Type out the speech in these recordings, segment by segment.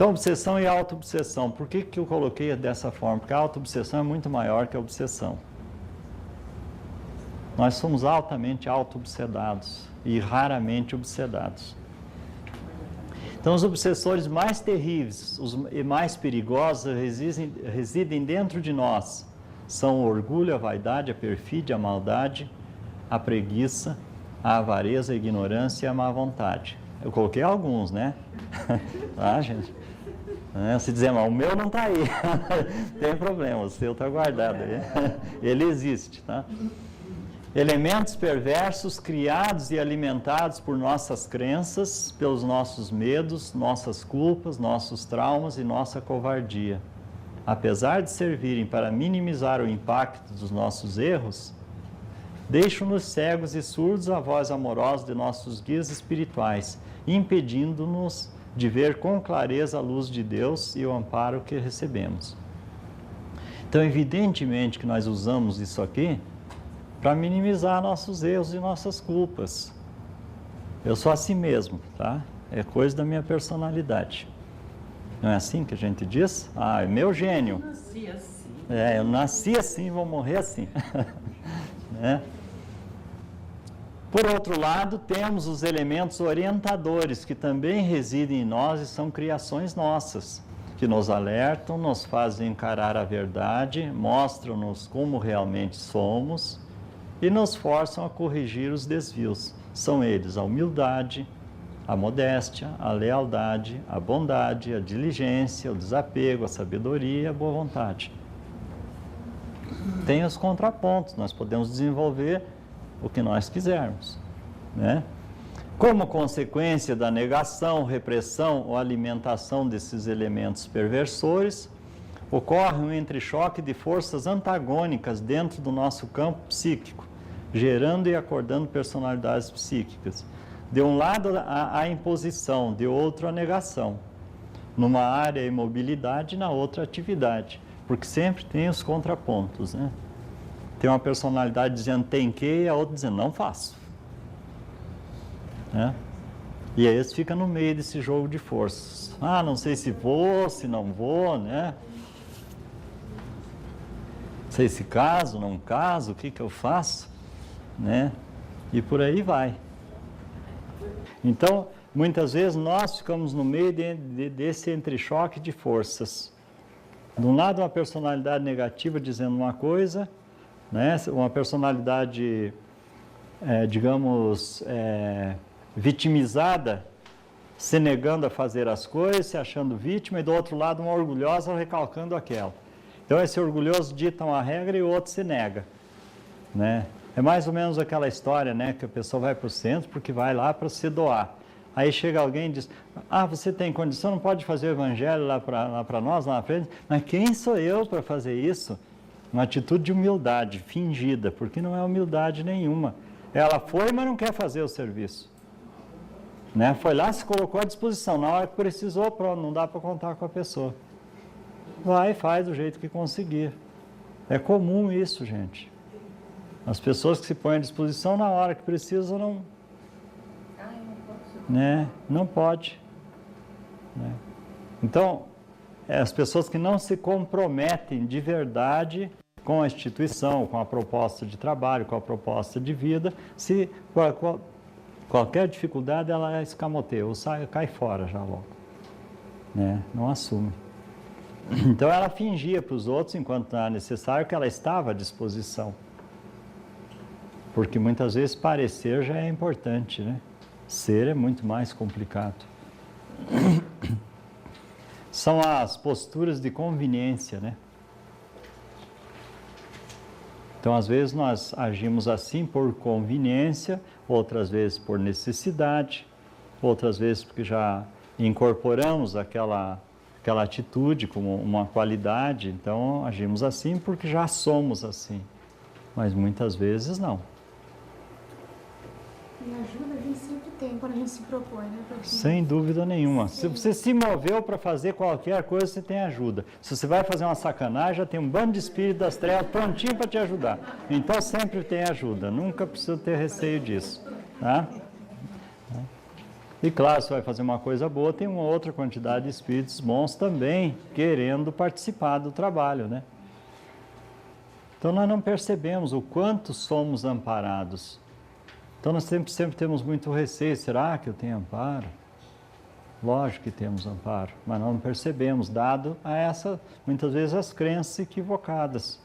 Então, obsessão e auto-obsessão. Por que eu coloquei dessa forma? Porque a auto-obsessão é muito maior que a obsessão. Nós somos altamente auto-obsedados e raramente obsedados. Então, os obsessores mais terríveis e mais perigosos residem dentro de nós. São o orgulho, a vaidade, a perfídia, a maldade, a preguiça, a avareza, a ignorância e a má vontade. Eu coloquei alguns, né? Tá, gente? Se dizer, mas o meu não está aí. Tem problema, o seu está guardado aí. Ele existe, tá? Elementos perversos criados e alimentados por nossas crenças, pelos nossos medos, nossas culpas, nossos traumas e nossa covardia. Apesar de servirem para minimizar o impacto dos nossos erros, deixam-nos cegos e surdos à voz amorosa de nossos guias espirituais, impedindo-nos de ver com clareza a luz de Deus e o amparo que recebemos. Então, evidentemente que nós usamos isso aqui para minimizar nossos erros e nossas culpas. Eu sou assim mesmo, tá? É coisa da minha personalidade. Não é assim que a gente diz? Ah, é meu gênio. Eu nasci assim. Eu nasci assim, vou morrer assim. Né? Por outro lado, temos os elementos orientadores, que também residem em nós e são criações nossas, que nos alertam, nos fazem encarar a verdade, mostram-nos como realmente somos, e nos forçam a corrigir os desvios. São eles a humildade, a modéstia, a lealdade, a bondade, a diligência, o desapego, a sabedoria e a boa vontade. Tem os contrapontos, nós podemos desenvolver o que nós quisermos, né? Como consequência da negação, repressão ou alimentação desses elementos perversores, ocorre um entrechoque de forças antagônicas dentro do nosso campo psíquico, gerando e acordando personalidades psíquicas. De um lado, a imposição, de outro, a negação. Numa área, a imobilidade, na outra, a atividade. Porque sempre tem os contrapontos, né? Tem uma personalidade dizendo tem que e a outra dizendo não faço. Né? E aí eles ficam no meio desse jogo de forças. Ah, não sei se vou, se não vou, né? Não sei se caso, não caso, o que eu faço? Né? E por aí vai. Então, muitas vezes nós ficamos no meio desse entrechoque de forças. De um lado, uma personalidade negativa dizendo uma coisa, né? Uma personalidade, vitimizada, se negando a fazer as coisas, se achando vítima, e do outro lado, uma orgulhosa recalcando aquela. Então, esse orgulhoso dita uma regra e o outro se nega, né? É mais ou menos aquela história, né, que a pessoa vai para o centro porque vai lá para se doar. Aí chega alguém e diz, você tem condição, não pode fazer o evangelho lá para nós, lá na frente? Mas quem sou eu para fazer isso? Uma atitude de humildade, fingida, porque não é humildade nenhuma. Ela foi, mas não quer fazer o serviço. Né? Foi lá, se colocou à disposição, na hora que precisou, pronto, não dá para contar com a pessoa. Vai e faz do jeito que conseguir. É comum isso, gente. As pessoas que se põem à disposição na hora que precisam não... Né? Não pode. Né? Então, as pessoas que não se comprometem de verdade com a instituição, com a proposta de trabalho, com a proposta de vida, se qualquer dificuldade ela escamoteia, ou cai fora já logo. Né? Não assume. Então ela fingia para os outros, enquanto era necessário, que ela estava à disposição. Porque muitas vezes parecer já é importante, né? Ser é muito mais complicado. São as posturas de conveniência, né? Então, às vezes nós agimos assim por conveniência, outras vezes por necessidade, outras vezes porque já incorporamos aquela atitude como uma qualidade, então agimos assim porque já somos assim, mas muitas vezes não. E ajuda a gente sempre tem quando a gente se propõe, né? Sem dúvida nenhuma. Se você se moveu para fazer qualquer coisa, você tem ajuda. Se você vai fazer uma sacanagem, já tem um bando de espírito das trevas prontinho para te ajudar. Então sempre tem ajuda, nunca precisa ter receio disso. Tá? E claro, se vai fazer uma coisa boa, tem uma outra quantidade de espíritos bons também querendo participar do trabalho, né? Então nós não percebemos o quanto somos amparados. Então nós sempre temos muito receio, será que eu tenho amparo? Lógico que temos amparo, mas não percebemos, dado a muitas vezes, as crenças equivocadas,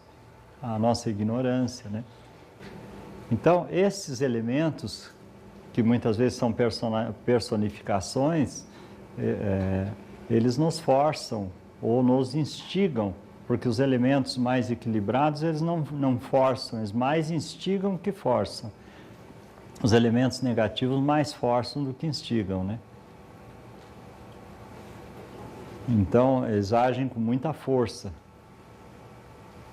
a nossa ignorância, né? Então, esses elementos, que muitas vezes são personificações, eles nos forçam ou nos instigam, porque os elementos mais equilibrados, eles não forçam, eles mais instigam que forçam. Os elementos negativos mais forçam do que instigam, né? Então, eles agem com muita força.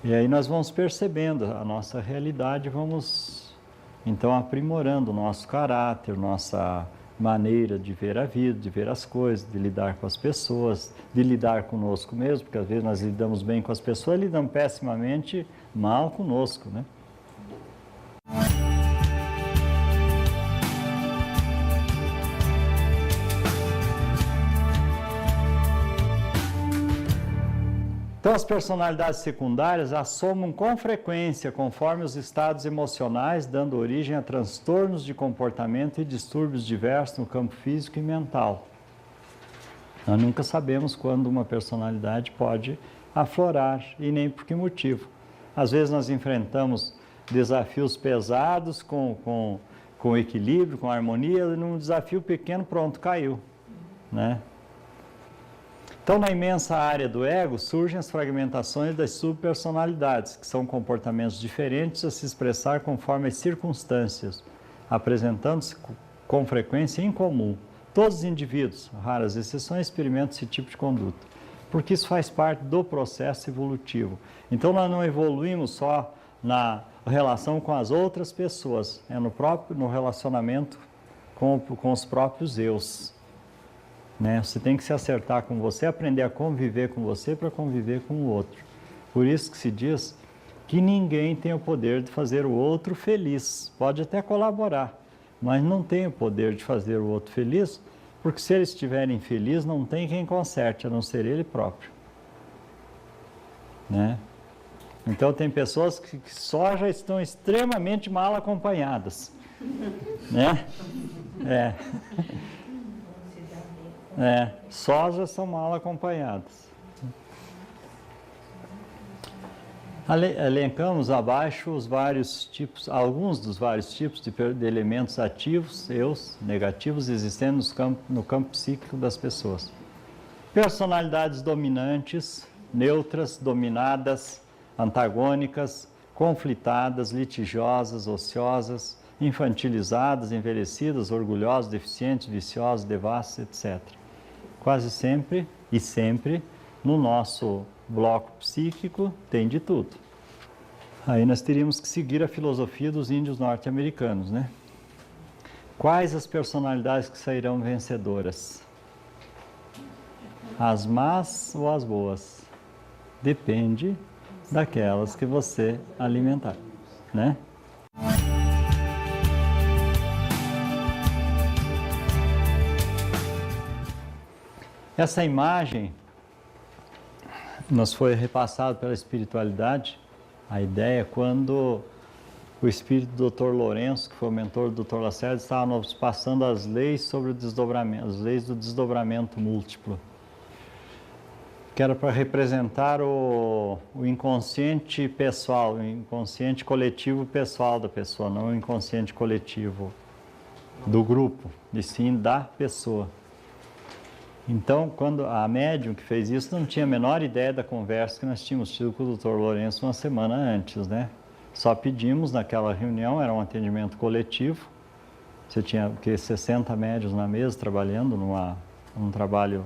E aí nós vamos percebendo a nossa realidade, vamos, então, aprimorando o nosso caráter, nossa maneira de ver a vida, de ver as coisas, de lidar com as pessoas, de lidar conosco mesmo, porque às vezes nós lidamos bem com as pessoas, lidamos pessimamente mal conosco, né? Então, as personalidades secundárias assomam com frequência conforme os estados emocionais, dando origem a transtornos de comportamento e distúrbios diversos no campo físico e mental. Nós nunca sabemos quando uma personalidade pode aflorar e nem por que motivo. Às vezes nós enfrentamos desafios pesados com equilíbrio, com harmonia, e num desafio pequeno, pronto, caiu, né? Então, na imensa área do ego, surgem as fragmentações das subpersonalidades, que são comportamentos diferentes a se expressar conforme as circunstâncias, apresentando-se com frequência incomum. Todos os indivíduos, raras exceções, experimentam esse tipo de conduta, porque isso faz parte do processo evolutivo. Então, nós não evoluímos só na relação com as outras pessoas, é no relacionamento com os próprios eus. Né? Você tem que se acertar com você, aprender a conviver com você para conviver com o outro. Por isso que se diz que ninguém tem o poder de fazer o outro feliz. Pode até colaborar, mas não tem o poder de fazer o outro feliz, porque se eles estiverem felizes, não tem quem conserte, a não ser ele próprio. Né? Então tem pessoas que só já estão extremamente mal acompanhadas. Né? Só já são mal acompanhadas. Elencamos abaixo os vários tipos, alguns dos vários tipos de elementos ativos, eus, negativos, existendo no campo psíquico das pessoas. Personalidades dominantes, neutras, dominadas, antagônicas, conflitadas, litigiosas, ociosas, infantilizadas, envelhecidas, orgulhosas, deficientes, viciosas, devassos, etc. Quase sempre e sempre no nosso bloco psíquico tem de tudo. Aí nós teríamos que seguir a filosofia dos índios norte-americanos, né? Quais as personalidades que sairão vencedoras? As más ou as boas? Depende daquelas que você alimentar, né? Essa imagem nos foi repassada pela espiritualidade, a ideia quando o espírito do Dr. Lourenço, que foi o mentor do Dr. Lacerda, estava nos passando as leis sobre o desdobramento, as leis do desdobramento múltiplo, que era para representar o inconsciente pessoal, o inconsciente coletivo pessoal da pessoa, não o inconsciente coletivo do grupo, e sim da pessoa. Então, quando a médium que fez isso não tinha a menor ideia da conversa que nós tínhamos tido com o Dr. Lourenço uma semana antes, né? Só pedimos naquela reunião, era um atendimento coletivo, você tinha 60 médiuns na mesa trabalhando num trabalho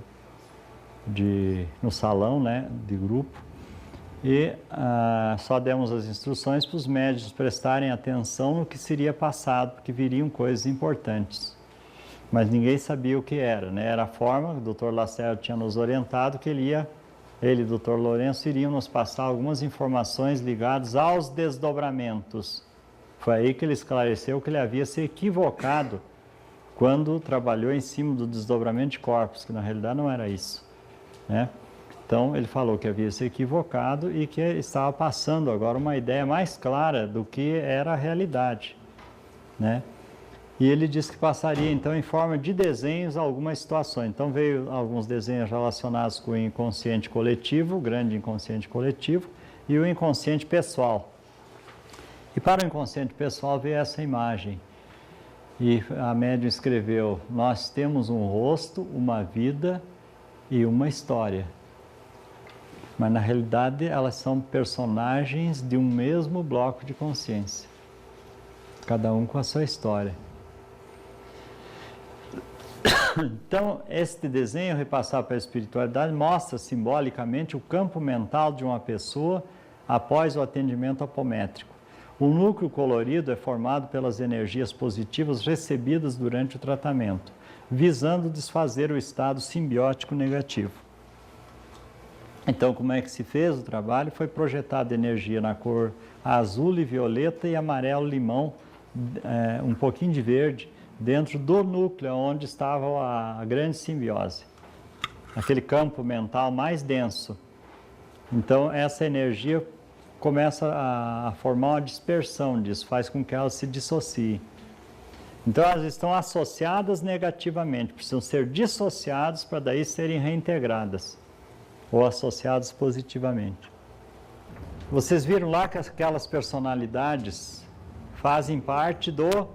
no salão, né, de grupo, e só demos as instruções para os médiuns prestarem atenção no que seria passado, porque viriam coisas importantes. Mas ninguém sabia o que era, né? Era a forma, o Dr. Lacerda tinha nos orientado que ele e o Dr. Lourenço iriam nos passar algumas informações ligadas aos desdobramentos. Foi aí que ele esclareceu que ele havia se equivocado quando trabalhou em cima do desdobramento de corpos, que na realidade não era isso, né? Então, ele falou que havia se equivocado e que estava passando agora uma ideia mais clara do que era a realidade, né? E ele disse que passaria, então, em forma de desenhos algumas situações. Então, veio alguns desenhos relacionados com o inconsciente coletivo, o grande inconsciente coletivo, e o inconsciente pessoal. E para o inconsciente pessoal veio essa imagem. E a médium escreveu: nós temos um rosto, uma vida e uma história. Mas na realidade elas são personagens de um mesmo bloco de consciência. Cada um com a sua história. Então, este desenho, repassado para a espiritualidade, mostra simbolicamente o campo mental de uma pessoa após o atendimento apométrico. O núcleo colorido é formado pelas energias positivas recebidas durante o tratamento, visando desfazer o estado simbiótico negativo. Então, como é que se fez o trabalho? Foi projetada energia na cor azul e violeta e amarelo-limão, um pouquinho de verde, dentro do núcleo onde estava a grande simbiose, aquele campo mental mais denso. Então, essa energia começa a formar uma dispersão disso, faz com que elas se dissociem. Então, elas estão associadas negativamente, precisam ser dissociadas para daí serem reintegradas, ou associadas positivamente. Vocês viram lá que aquelas personalidades fazem parte do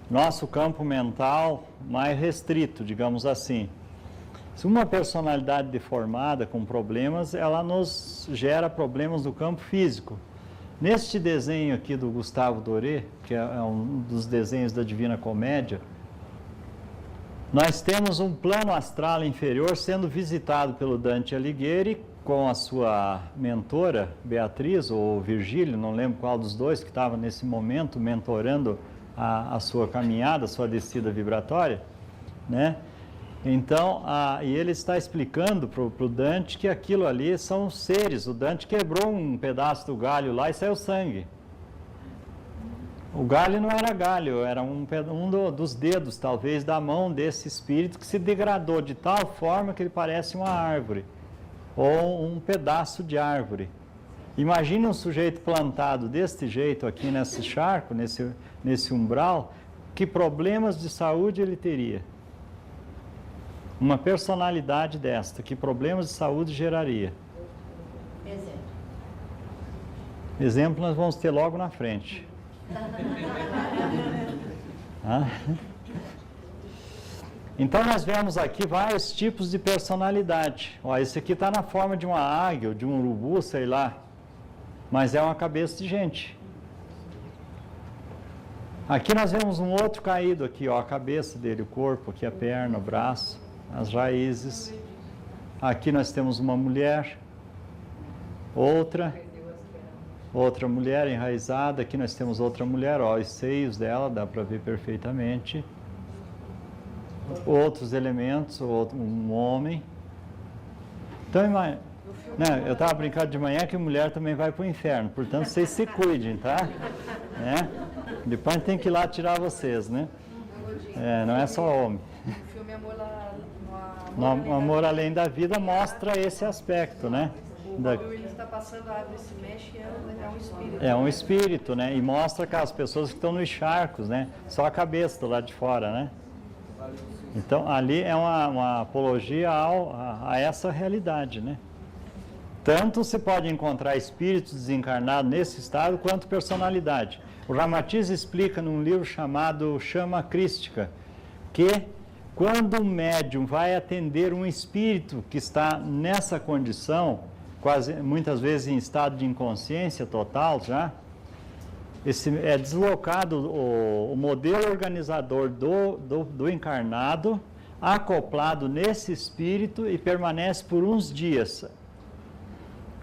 nosso campo mental mais restrito, digamos assim. Se uma personalidade deformada com problemas, ela nos gera problemas no campo físico. Neste desenho aqui do Gustave Doré, que é um dos desenhos da Divina Comédia, nós temos um plano astral inferior sendo visitado pelo Dante Alighieri com a sua mentora, Beatriz, ou Virgílio, não lembro qual dos dois, que estava nesse momento mentorando a sua caminhada, a sua descida vibratória, né? Então, e ele está explicando para o Dante que aquilo ali são seres. O Dante quebrou um pedaço do galho lá e saiu sangue. O galho não era galho, era um dos dedos, talvez, da mão desse espírito que se degradou de tal forma que ele parece uma árvore, ou um pedaço de árvore. Imagine um sujeito plantado deste jeito aqui nesse charco, nesse umbral, que problemas de saúde ele teria? Uma personalidade desta, que problemas de saúde geraria? Exemplo nós vamos ter logo na frente. Então nós vemos aqui vários tipos de personalidade. Ó, esse aqui está na forma de uma águia ou de um urubu, sei lá, mas é uma cabeça de gente. Aqui nós vemos um outro caído aqui, ó, a cabeça dele, o corpo, aqui a perna, o braço, as raízes. Aqui nós temos uma mulher, outra mulher enraizada. Aqui nós temos outra mulher, ó, os seios dela, dá para ver perfeitamente. Outros elementos, um homem. Então, eu estava brincando de manhã que mulher também vai para o inferno, portanto, vocês se cuidem, tá? Né? Depois a gente tem que ir lá tirar vocês, né? Não é só homem. O filme Amor Além da Vida mostra esse aspecto, né? Quando ele está passando, a árvore se mexe, é um espírito. É um espírito, né? E mostra aquelas pessoas que estão nos charcos, né? Só a cabeça do lado de fora, né? Então, ali é uma apologia a essa realidade, né? Tanto se pode encontrar espíritos desencarnados nesse estado, quanto personalidade. O Ramatiz explica num livro chamado Chama Crística, que quando um médium vai atender um espírito que está nessa condição, muitas vezes em estado de inconsciência total já, é deslocado o modelo organizador do encarnado, acoplado nesse espírito e permanece por uns dias.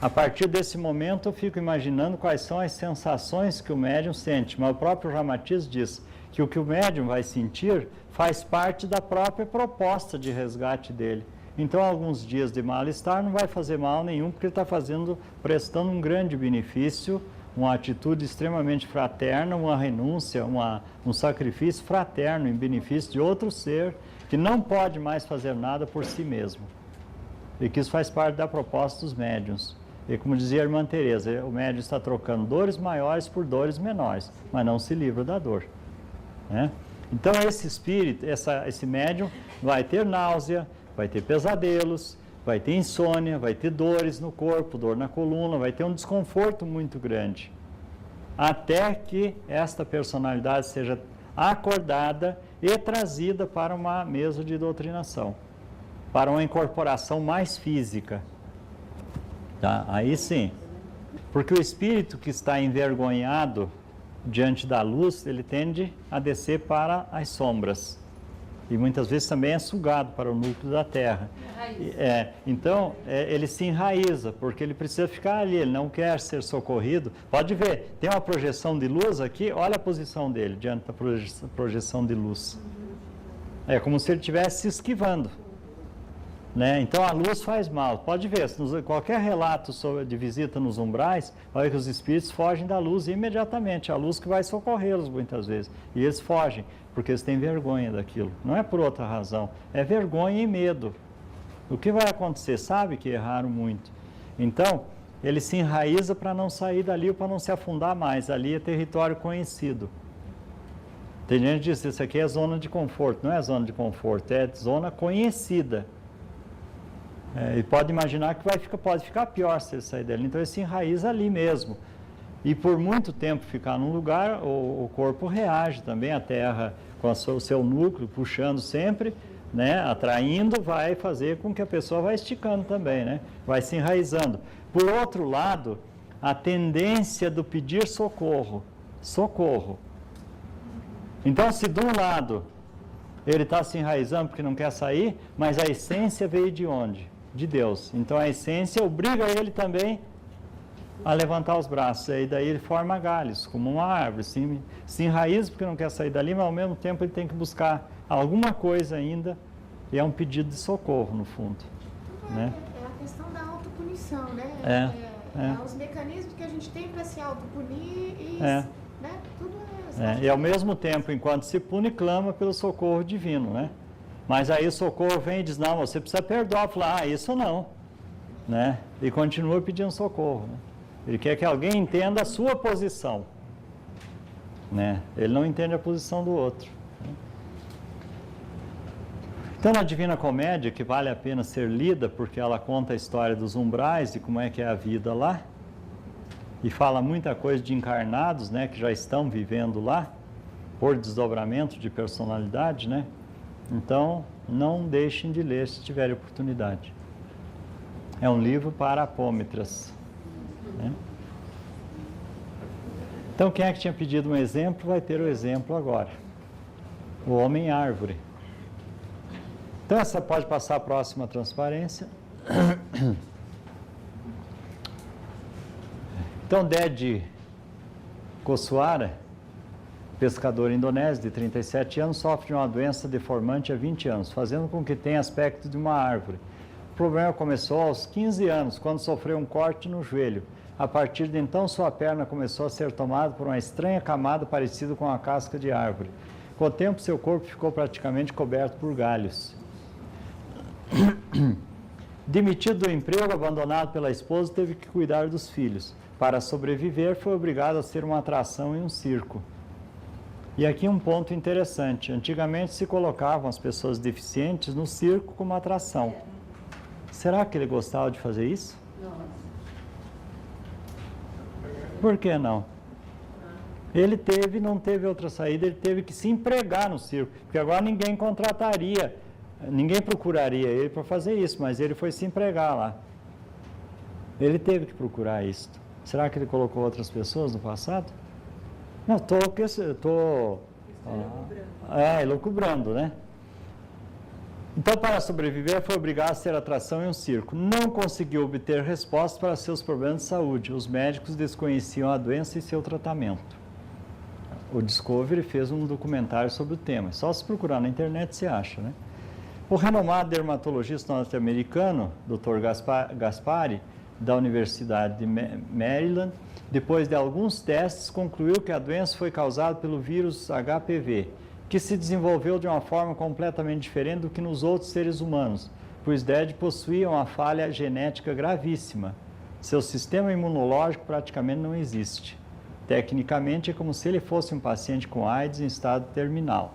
A partir desse momento eu fico imaginando quais são as sensações que o médium sente, mas o próprio Ramatiz diz que o que o médium vai sentir faz parte da própria proposta de resgate dele. Então, alguns dias de mal-estar não vai fazer mal nenhum, porque ele está prestando um grande benefício uma atitude extremamente fraterna, uma renúncia, um sacrifício fraterno em benefício de outro ser que não pode mais fazer nada por si mesmo. E que isso faz parte da proposta dos médiuns. E como dizia a irmã Teresa, o médium está trocando dores maiores por dores menores, mas não se livra da dor, né? Então esse espírito, esse médium vai ter náusea, vai ter pesadelos, vai ter insônia, vai ter dores no corpo, dor na coluna, vai ter um desconforto muito grande. Até que esta personalidade seja acordada e trazida para uma mesa de doutrinação, para uma incorporação mais física. Tá? Aí sim, porque o espírito que está envergonhado diante da luz, ele tende a descer para as sombras. E muitas vezes também é sugado para o núcleo da Terra. Então, ele se enraiza, porque ele precisa ficar ali, ele não quer ser socorrido. Pode ver, tem uma projeção de luz aqui, olha a posição dele diante da projeção de luz. É como se ele estivesse se esquivando, né? Então a luz faz mal. Pode ver, qualquer relato de visita nos umbrais, olha que os espíritos fogem da luz imediatamente, a luz que vai socorrê-los muitas vezes. E eles fogem, porque eles têm vergonha daquilo. Não é por outra razão, é vergonha e medo. O que vai acontecer? Sabe que erraram muito. Então, ele se enraiza para não sair dali ou para não se afundar mais. Ali é território conhecido. Tem gente que diz, isso aqui é zona de conforto. Não é zona de conforto, é zona conhecida. E pode imaginar que pode ficar pior se ele sair dali. Então ele se enraiza ali mesmo. E por muito tempo ficar num lugar, o corpo reage também, a Terra com o seu núcleo puxando sempre, né, atraindo, vai fazer com que a pessoa vá esticando também, né, vai se enraizando. Por outro lado, a tendência do pedir socorro. Então, se de um lado ele está se enraizando porque não quer sair, mas a essência veio de onde? De Deus. Então a essência obriga ele também a levantar os braços, e daí ele forma galhos, como uma árvore, se enraiza porque não quer sair dali, mas ao mesmo tempo ele tem que buscar alguma coisa ainda, e é um pedido de socorro no fundo. Né? É a questão da autopunição, né? Os mecanismos que a gente tem para se autopunir e né? Tudo e ao mesmo tempo, enquanto se pune, clama pelo socorro divino, né? Mas aí o socorro vem e diz, não, você precisa perdoar. Fala, isso não. Né? E continua pedindo socorro. Né? Ele quer que alguém entenda a sua posição. Né? Ele não entende a posição do outro. Né? Então, na Divina Comédia, que vale a pena ser lida, porque ela conta a história dos umbrais e como é que é a vida lá, e fala muita coisa de encarnados, né, que já estão vivendo lá, por desdobramento de personalidade, né? Então, não deixem de ler se tiverem oportunidade. É um livro para apômetras. Né? Então, quem é que tinha pedido um exemplo, vai ter o exemplo agora. O Homem-Árvore. Então, essa pode passar a próxima transparência. Então, Dede Koswara, pescador indonésio de 37 anos, sofre de uma doença deformante há 20 anos, fazendo com que tenha aspecto de uma árvore. O problema começou aos 15 anos, quando sofreu um corte no joelho. A partir de então, sua perna começou a ser tomada por uma estranha camada parecida com uma casca de árvore. Com o tempo, seu corpo ficou praticamente coberto por galhos. Demitido do emprego, abandonado pela esposa, teve que cuidar dos filhos. Para sobreviver, foi obrigado a ser uma atração em um circo. E aqui um ponto interessante. Antigamente se colocavam as pessoas deficientes no circo como atração. Será que ele gostava de fazer isso? Por que não? Ele não teve outra saída, ele teve que se empregar no circo, porque agora ninguém contrataria, ninguém procuraria ele para fazer isso, mas ele foi se empregar lá. Ele teve que procurar isso. Será que ele colocou outras pessoas no passado? Não, estou elucubrando, né? Então, para sobreviver, foi obrigado a ser atração em um circo. Não conseguiu obter respostas para seus problemas de saúde. Os médicos desconheciam a doença e seu tratamento. O Discovery fez um documentário sobre o tema. Só se procurar na internet se acha, né? O renomado dermatologista norte-americano, Dr. Gaspari, da Universidade de Maryland, depois de alguns testes, concluiu que a doença foi causada pelo vírus HPV, que se desenvolveu de uma forma completamente diferente do que nos outros seres humanos, pois Ded possuía uma falha genética gravíssima. Seu sistema imunológico praticamente não existe. Tecnicamente, é como se ele fosse um paciente com AIDS em estado terminal.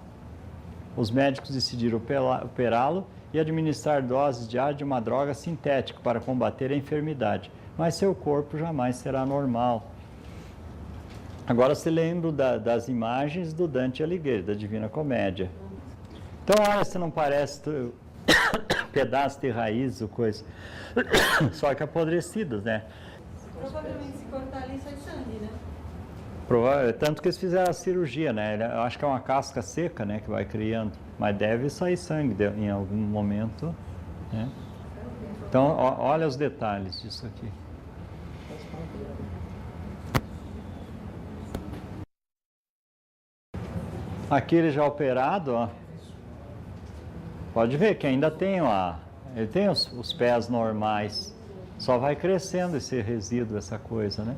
Os médicos decidiram operá-lo e administrar doses diárias de uma droga sintética para combater a enfermidade, mas seu corpo jamais será normal. Agora se lembra das imagens do Dante Alighieri, da Divina Comédia. Então, olha, se não parece pedaço de raiz ou coisa, só que apodrecidas, né? Provavelmente se cortar ali sai sangue, né? Tanto que eles fizeram a cirurgia, né? Eu acho que é uma casca seca, né, que vai criando, mas deve sair sangue em algum momento, né? Então, olha os detalhes disso aqui. Aqui ele já operado, ó. Pode ver que ainda tem, ó, ele tem os pés normais, só vai crescendo esse resíduo, essa coisa, né?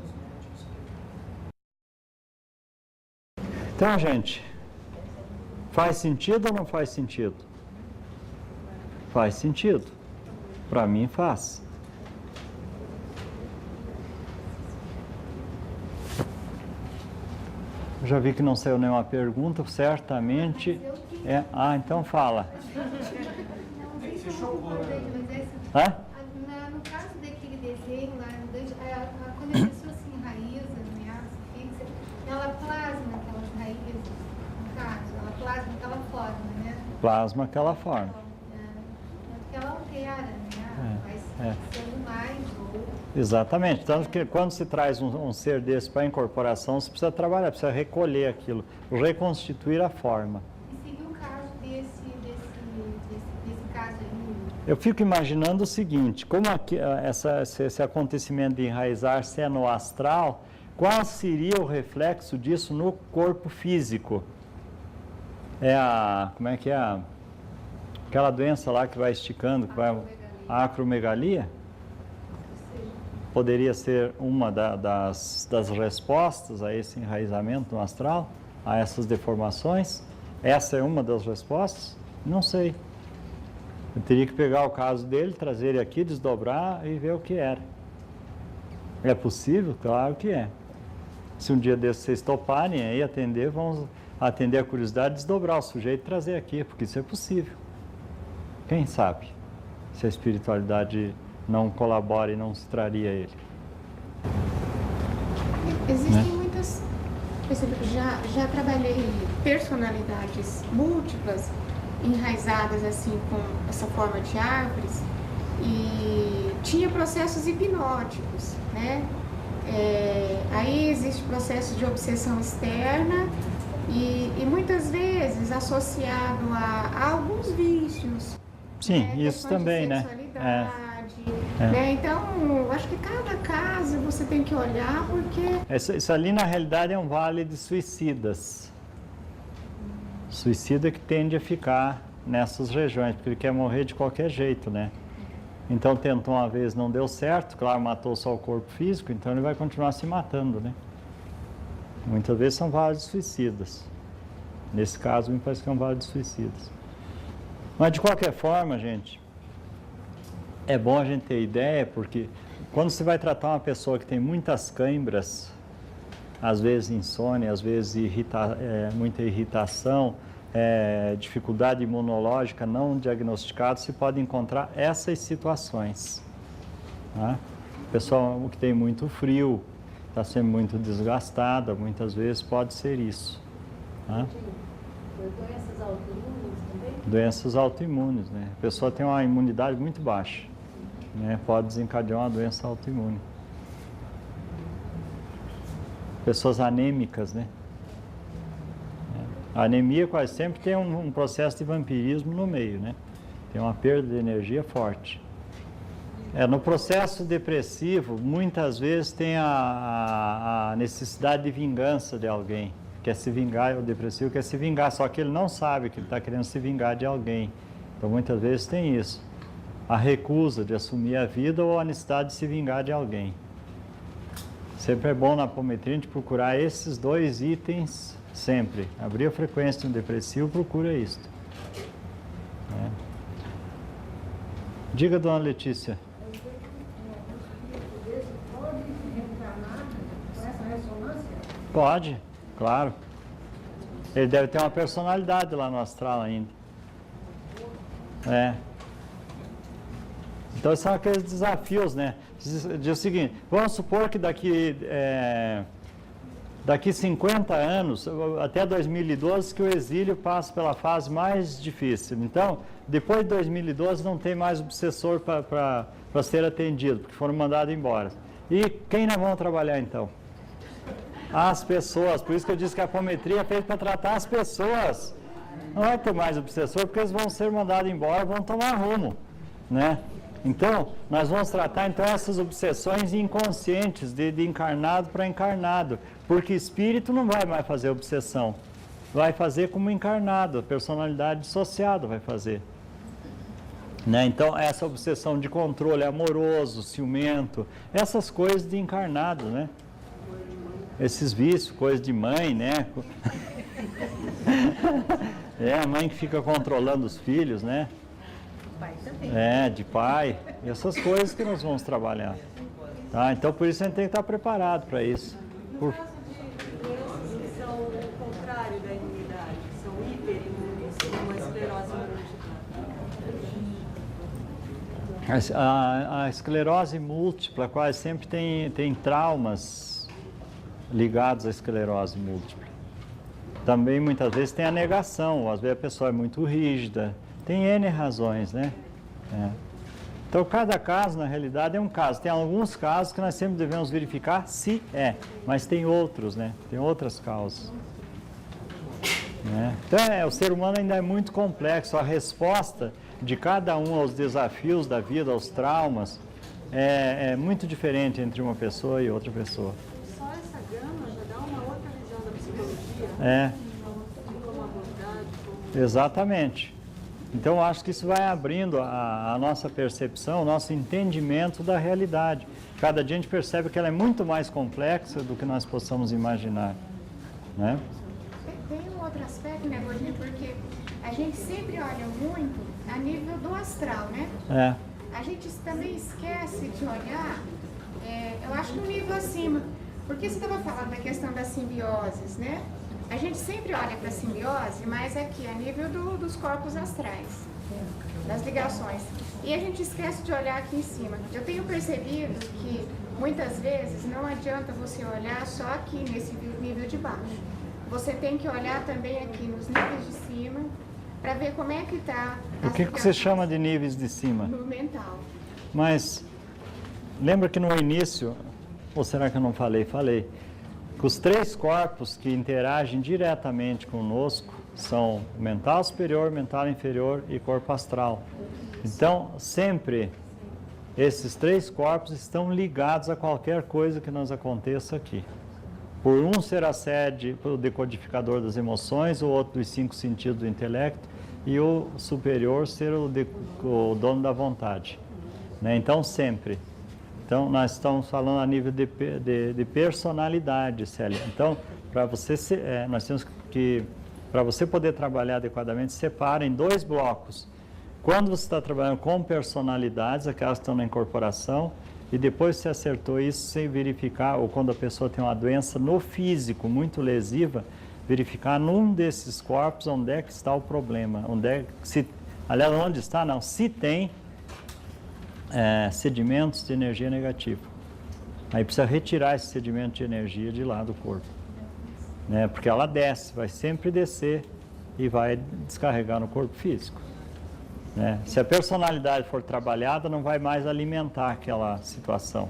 Então, gente, faz sentido ou não faz sentido? Faz sentido. Para mim, faz. Já vi que não saiu nenhuma pergunta, certamente. Então fala. Hã? No caso daquele desenho lá, quando a pessoa se enraiza, se fixa, ela plasma aquelas raízes, no caso, ela plasma aquela forma, né? Plasma aquela forma. Porque ela altera, né? Vai sendo mais ou... Exatamente. Tanto que quando se traz um ser desse para incorporação, você precisa trabalhar, precisa recolher aquilo, reconstituir a forma. E seria o caso desse caso aí? Eu fico imaginando o seguinte, como aqui, esse acontecimento de enraizar-se é no astral, qual seria o reflexo disso no corpo físico? Como é que é? Aquela doença lá que vai esticando, que vai... A acromegalia? Poderia ser uma das respostas a esse enraizamento no astral, a essas deformações? Essa é uma das respostas? Não sei. Eu teria que pegar o caso dele, trazer ele aqui, desdobrar e ver o que era. É possível? Claro que é. Se um dia desses vocês toparem aí atender, vamos atender a curiosidade, desdobrar o sujeito e trazer aqui, porque isso é possível. Quem sabe? Se a espiritualidade não colabora e não se traria ele. Existem muitas... Por exemplo, já trabalhei personalidades múltiplas, enraizadas assim com essa forma de árvores, e tinha processos hipnóticos, né? Aí existe processo de obsessão externa e muitas vezes associado a alguns vícios. Sim, né? isso também, né? Né? Então, acho que cada caso você tem que olhar porque... Isso ali, na realidade, é um vale de suicidas. Suicida que tende a ficar nessas regiões, porque ele quer morrer de qualquer jeito, né? Então, tentou uma vez, não deu certo, claro, matou só o corpo físico, então ele vai continuar se matando, né? Muitas vezes são vales de suicidas. Nesse caso, me parece que é um vale de suicidas. Mas, de qualquer forma, gente, é bom a gente ter ideia, porque quando você vai tratar uma pessoa que tem muitas câimbras, às vezes insônia, às vezes muita irritação, dificuldade imunológica não diagnosticada, você pode encontrar essas situações. Tá? Pessoa que tem muito frio, está sendo muito desgastada, muitas vezes pode ser isso. Tá? Doenças autoimunes também? Doenças autoimunes, né? A pessoa tem uma imunidade muito baixa, né? Pode desencadear uma doença autoimune. Pessoas anêmicas, né? A anemia quase sempre tem um processo de vampirismo no meio, né? Tem uma perda de energia forte. No processo depressivo, muitas vezes tem a necessidade de vingança de alguém. Quer se vingar, o depressivo quer se vingar, só que ele não sabe que ele está querendo se vingar de alguém. Então, muitas vezes tem isso. a recusa de assumir a vida ou a necessidade de se vingar de alguém. Sempre é bom na apometria a gente procurar esses dois itens sempre. Abrir a frequência de um depressivo, procura isso. Né? Diga, dona Letícia. Pode, claro. Ele deve ter uma personalidade lá no astral ainda. Então, são aqueles desafios, né? Diz o seguinte, vamos supor que daqui 50 anos, até 2012, que o exílio passa pela fase mais difícil. Então, depois de 2012, não tem mais obsessor para ser atendido, porque foram mandados embora. E quem nós vamos trabalhar, então? As pessoas. Por isso que eu disse que a apometria é feita para tratar as pessoas. Não vai ter mais obsessor, porque eles vão ser mandados embora, vão tomar rumo, né? Então, nós vamos tratar então essas obsessões inconscientes, de encarnado para encarnado, porque espírito não vai mais fazer obsessão, vai fazer como encarnado, a personalidade dissociada vai fazer. Né? Então, essa obsessão de controle amoroso, ciumento, essas coisas de encarnado, né? Esses vícios, coisas de mãe, né? A mãe que fica controlando os filhos, né? Pai também. De pai. E essas coisas que nós vamos trabalhar. Tá? Então, por isso a gente tem que estar preparado para isso. No caso de doenças que são o contrário da imunidade, são hiperimunes, como a esclerose múltipla. A esclerose múltipla quase sempre tem traumas ligados à esclerose múltipla. Também muitas vezes tem a negação, às vezes a pessoa é muito rígida, tem N razões, né? Então cada caso na realidade é um caso. Tem alguns casos que nós sempre devemos verificar se mas tem outros, né? Tem outras causas. Né? Então o ser humano ainda é muito complexo, a resposta de cada um aos desafios da vida, aos traumas, é muito diferente entre uma pessoa e outra pessoa. Só essa gama já dá uma outra visão da psicologia. Como abordar, Exatamente. Então, eu acho que isso vai abrindo a nossa percepção, o nosso entendimento da realidade. Cada dia a gente percebe que ela é muito mais complexa do que nós possamos imaginar. Né? Tem um outro aspecto, né, Gordinho? Porque a gente sempre olha muito a nível do astral, né? A gente também esquece de olhar, eu acho, no nível acima. Porque você estava falando da questão das simbioses, né? A gente sempre olha para a simbiose, mas aqui, a nível dos corpos astrais, das ligações. E a gente esquece de olhar aqui em cima. Eu tenho percebido que, muitas vezes, não adianta você olhar só aqui, nesse nível de baixo. Você tem que olhar também aqui nos níveis de cima, para ver como é que está. O que você chama de níveis de cima? No mental. Mas, lembra que no início, ou será que eu não falei? Falei. Que os três corpos que interagem diretamente conosco são mental superior, mental inferior e corpo astral. Então, sempre esses três corpos estão ligados a qualquer coisa que nos aconteça aqui. Por um ser a sede, o decodificador das emoções, o outro dos 5 sentidos do intelecto e o superior ser o dono da vontade. Né? Então, sempre. Então, nós estamos falando a nível de personalidade, Célia. Então, para você nós temos que, para você poder trabalhar adequadamente, separa em 2 blocos. Quando você está trabalhando com personalidades, aquelas que estão na incorporação, e depois você acertou isso sem verificar, ou quando a pessoa tem uma doença no físico muito lesiva, verificar num desses corpos onde é que está o problema. Aliás, onde está? Não, se tem sedimentos de energia negativa. Aí precisa retirar esse sedimento de energia de lá do corpo. Né? Porque ela desce, vai sempre descer e vai descarregar no corpo físico. Né? Se a personalidade for trabalhada, não vai mais alimentar aquela situação.